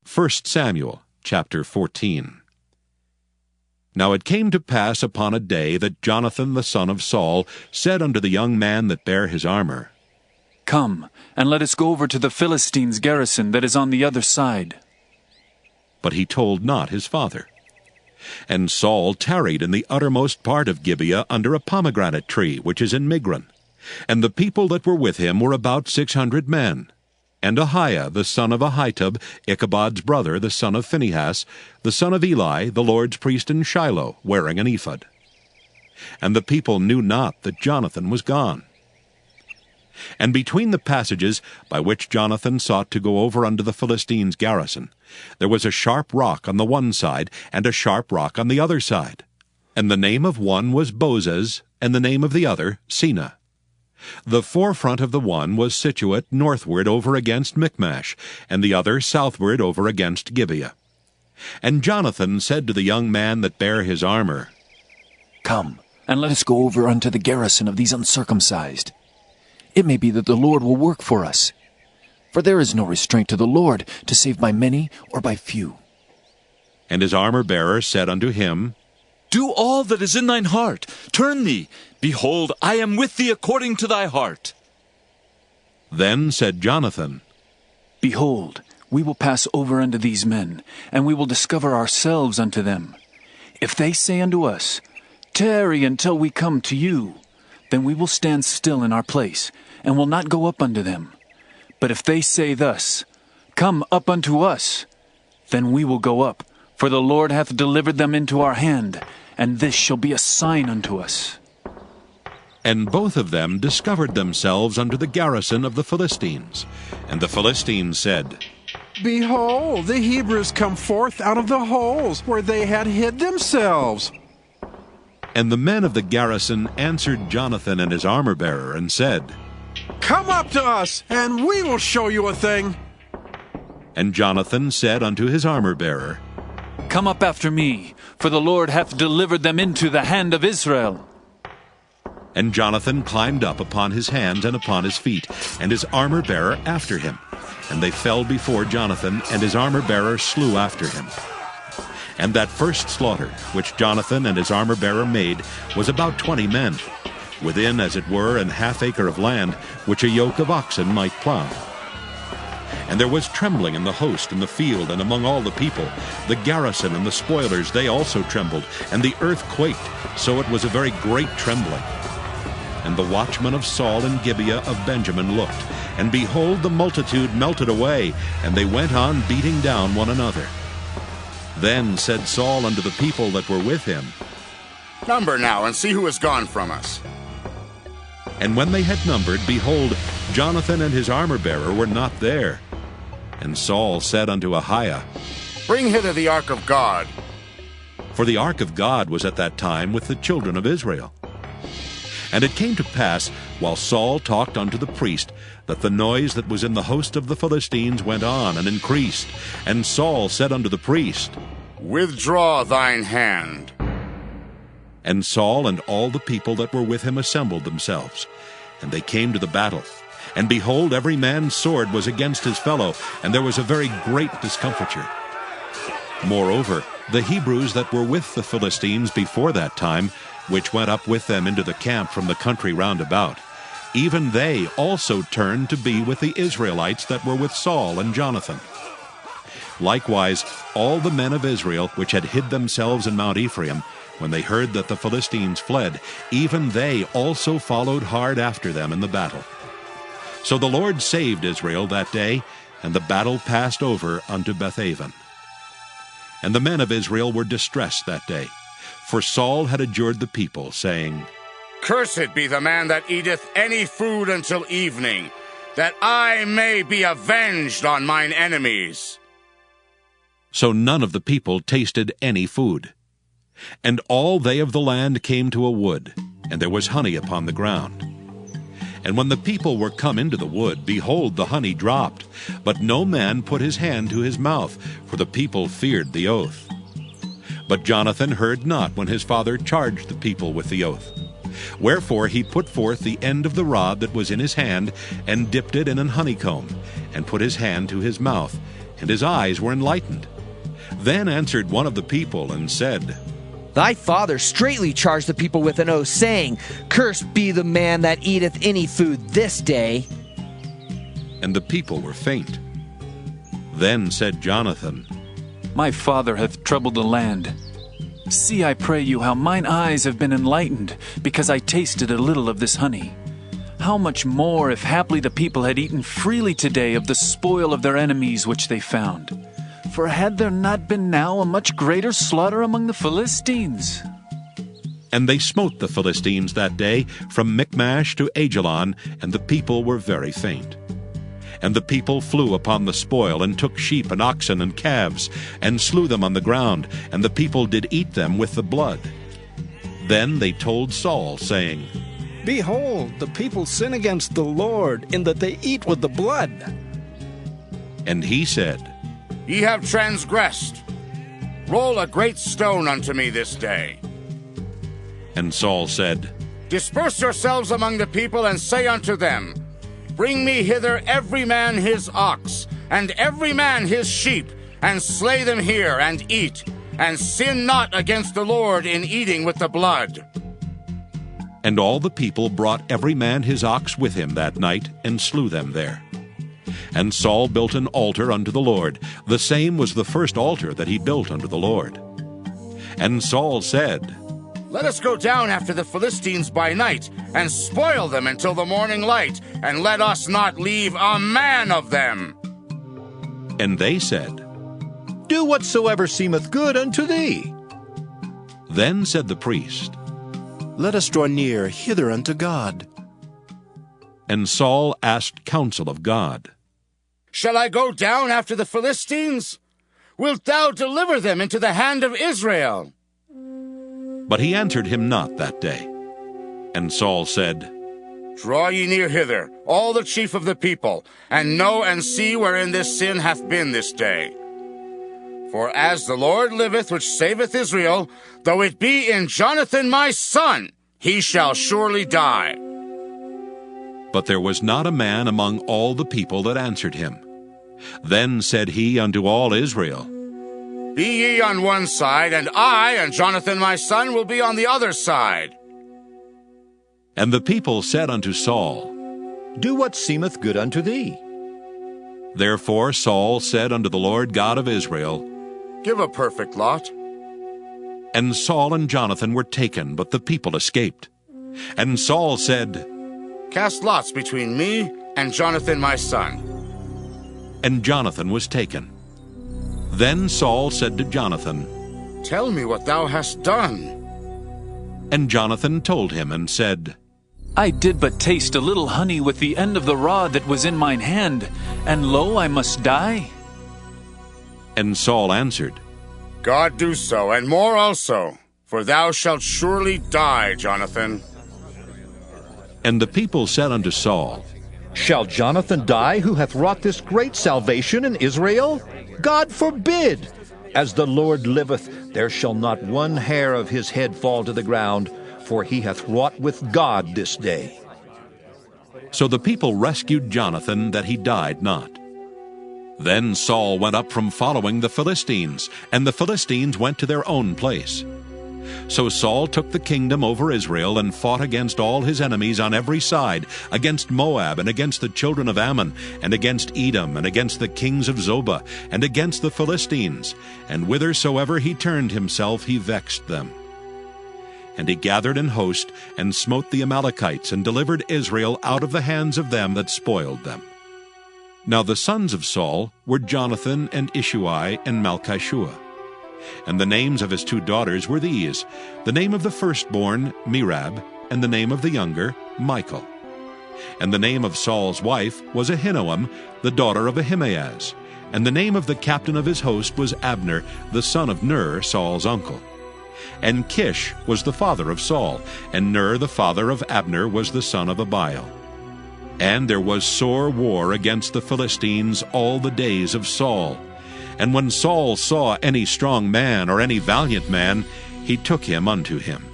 1 Samuel chapter 14. Now it came to pass upon a day that Jonathan the son of Saul said unto the young man that bare his armor, Come, and let us go over to the Philistines' garrison that is on the other side. But he told not his father. And Saul tarried in the uttermost part of Gibeah under a pomegranate tree which is in Migron. And the people that were with him were about 600 men. And Ahiah the son of Ahitub, Ichabod's brother, the son of Phinehas, the son of Eli, the Lord's priest in Shiloh, wearing an ephod. And the people knew not that Jonathan was gone. And between the passages by which Jonathan sought to go over unto the Philistines' garrison, there was a sharp rock on the one side, and a sharp rock on the other side. And the name of one was Bozez, and the name of the other Seneh. The forefront of the one was situate northward over against Michmash, and the other southward over against Gibeah. And Jonathan said to the young man that bare his armor, Come, and let us go over unto the garrison of these uncircumcised. It may be that the Lord will work for us. For there is no restraint to the Lord to save by many or by few. And his armor-bearer said unto him, Do all that is in thine heart. Turn thee. Behold, I am with thee according to thy heart. Then said Jonathan, Behold, we will pass over unto these men, and we will discover ourselves unto them. If they say unto us, Tarry until we come to you, then we will stand still in our place, and will not go up unto them. But if they say thus, Come up unto us, then we will go up, for the Lord hath delivered them into our hand, and this shall be a sign unto us. And both of them discovered themselves unto the garrison of the Philistines. And the Philistines said, Behold, the Hebrews come forth out of the holes where they had hid themselves. And the men of the garrison answered Jonathan and his armor-bearer, and said, Come up to us, and we will show you a thing. And Jonathan said unto his armor-bearer, Come up after me, for the Lord hath delivered them into the hand of Israel. And Jonathan climbed up upon his hands and upon his feet, and his armor-bearer after him. And they fell before Jonathan, and his armor-bearer slew after him. And that first slaughter, which Jonathan and his armor-bearer made, was about 20 men, within, as it were, an half acre of land, which a yoke of oxen might plow. And there was trembling in the host in the field and among all the people. The garrison and the spoilers, they also trembled, and the earth quaked, so it was a very great trembling. And the watchmen of Saul and Gibeah of Benjamin looked, and behold, the multitude melted away, and they went on beating down one another. Then said Saul unto the people that were with him, Number now, and see who is gone from us. And when they had numbered, behold, Jonathan and his armor-bearer were not there. And Saul said unto Ahiah, Bring hither the ark of God. For the ark of God was at that time with the children of Israel. And it came to pass, while Saul talked unto the priest, that the noise that was in the host of the Philistines went on and increased. And Saul said unto the priest, Withdraw thine hand. And Saul and all the people that were with him assembled themselves. And they came to the battle. And behold, every man's sword was against his fellow, and there was a very great discomfiture. Moreover, the Hebrews that were with the Philistines before that time, which went up with them into the camp from the country round about, even they also turned to be with the Israelites that were with Saul and Jonathan. Likewise, all the men of Israel which had hid themselves in Mount Ephraim, when they heard that the Philistines fled, even they also followed hard after them in the battle. So the Lord saved Israel that day, and the battle passed over unto Bethaven. And the men of Israel were distressed that day, for Saul had adjured the people, saying, Cursed be the man that eateth any food until evening, that I may be avenged on mine enemies. So none of the people tasted any food. And all they of the land came to a wood, and there was honey upon the ground. And when the people were come into the wood, behold, the honey dropped, but no man put his hand to his mouth, for the people feared the oath. But Jonathan heard not when his father charged the people with the oath. Wherefore he put forth the end of the rod that was in his hand, and dipped it in an honeycomb, and put his hand to his mouth, and his eyes were enlightened. Then answered one of the people and said, Thy father straitly charged the people with an oath, saying, Cursed be the man that eateth any food this day. And the people were faint. Then said Jonathan, My father hath troubled the land. See, I pray you, how mine eyes have been enlightened, because I tasted a little of this honey. How much more, if haply the people had eaten freely today of the spoil of their enemies which they found? For had there not been now a much greater slaughter among the Philistines? And they smote the Philistines that day from Michmash to Ajalon, and the people were very faint. And the people flew upon the spoil, and took sheep and oxen and calves, and slew them on the ground, and the people did eat them with the blood. Then they told Saul, saying, Behold, the people sin against the Lord, in that they eat with the blood. And he said, Ye have transgressed. Roll a great stone unto me this day. And Saul said, Disperse yourselves among the people, and say unto them, Bring me hither every man his ox, and every man his sheep, and slay them here, and eat, and sin not against the Lord in eating with the blood. And all the people brought every man his ox with him that night, and slew them there. And Saul built an altar unto the Lord. The same was the first altar that he built unto the Lord. And Saul said, Let us go down after the Philistines by night, and spoil them until the morning light, and let us not leave a man of them. And they said, Do whatsoever seemeth good unto thee. Then said the priest, Let us draw near hither unto God. And Saul asked counsel of God. Shall I go down after the Philistines? Wilt thou deliver them into the hand of Israel? But he answered him not that day. And Saul said, Draw ye near hither, all the chief of the people, and know and see wherein this sin hath been this day. For as the Lord liveth, which saveth Israel, though it be in Jonathan my son, he shall surely die. But there was not a man among all the people that answered him. Then said he unto all Israel, Be ye on one side, and I and Jonathan my son will be on the other side. And the people said unto Saul, Do what seemeth good unto thee. Therefore Saul said unto the Lord God of Israel, Give a perfect lot. And Saul and Jonathan were taken, but the people escaped. And Saul said, Cast lots between me and Jonathan my son. And Jonathan was taken. Then Saul said to Jonathan, Tell me what thou hast done. And Jonathan told him and said, I did but taste a little honey with the end of the rod that was in mine hand, and lo, I must die. And Saul answered, God do so, and more also, for thou shalt surely die, Jonathan. And the people said unto Saul, Shall Jonathan die, who hath wrought this great salvation in Israel? God forbid! As the Lord liveth, there shall not one hair of his head fall to the ground, for he hath wrought with God this day. So the people rescued Jonathan, that he died not. Then Saul went up from following the Philistines, and the Philistines went to their own place. So Saul took the kingdom over Israel, and fought against all his enemies on every side, against Moab, and against the children of Ammon, and against Edom, and against the kings of Zobah, and against the Philistines. And whithersoever he turned himself, he vexed them. And he gathered an host, and smote the Amalekites, and delivered Israel out of the hands of them that spoiled them. Now the sons of Saul were Jonathan, and Ishuai, and Malchishua. And the names of his 2 daughters were these, the name of the firstborn, Merab, and the name of the younger, Michal. And the name of Saul's wife was Ahinoam, the daughter of Ahimaaz. And the name of the captain of his host was Abner, the son of Ner, Saul's uncle. And Kish was the father of Saul, and Ner the father of Abner was the son of Abiel. And there was sore war against the Philistines all the days of Saul. And when Saul saw any strong man or any valiant man, he took him unto him.